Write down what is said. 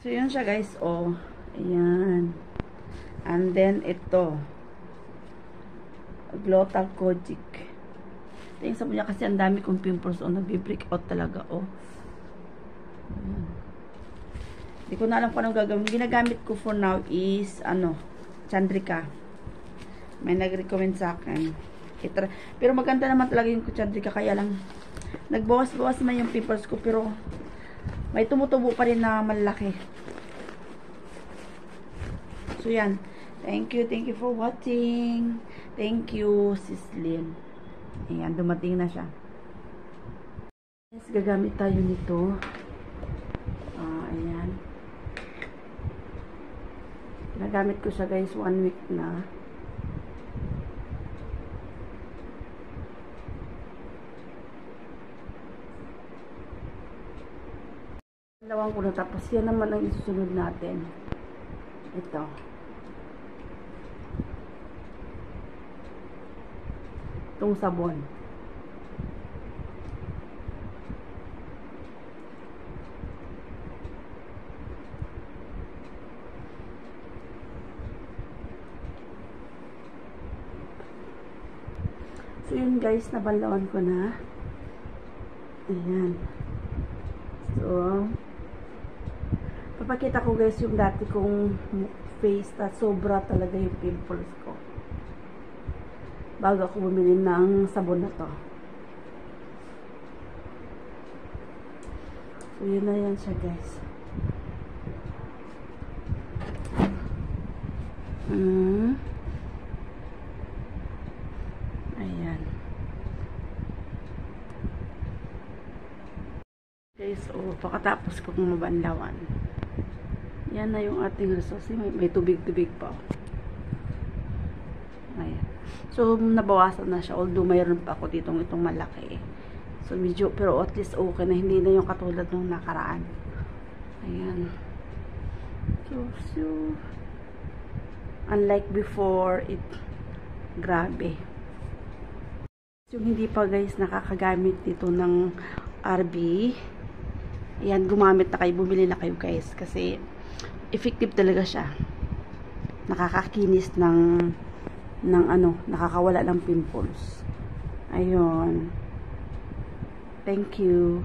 So, yun siya guys. Oh, ayan. And then, ito. Glutal Kojic. Tingnan sa niya kasi ang dami kong pimples. Oh, nag-break out talaga. Oh. Ayan. Hindi ko na alam kung anong gagawin. Ginagamit ko for now is, Chandrika. May nag-recommend sa akin. Pero maganda naman talaga yung Chandrika. Kaya lang, nagbawas-bawas man yung pimples ko. Pero, may tumutubo pa rin na malaki. So, yan. Thank you for watching. Thank you, Sis Lynn. Ayan, dumating na siya. Yes, gagamit tayo nito. Ayan. Ginagamit ko siya guys, 1 week na. Dalawang ko na, tapos yan naman ang isusunod natin. Ito. Itong sabon. So yun guys, nabanlawan ko na. Ayan. So, papakita ko guys yung dati kong face na sobra talaga yung pimples ko. Bago ako bumili ng sabon na to. So, yun na yan siya guys. Ayan. Okay, so, pagkatapos kong mabanlawan. Yan na yung ating resource. May tubig-tubig pa. Ayan. So, nabawasan na siya. Although, mayroon pa ako itong malaki. So, medyo, pero at least okay na. Hindi na yung katulad nung nakaraan. Ayan. So, unlike before, grabe. Yung hindi pa guys nakakagamit dito ng RB. Ayan, gumamit na kayo. Bumili na kayo guys. Kasi, effective talaga siya. Nakakakinis ng nakakawala ng pimples. Ayun. Thank you.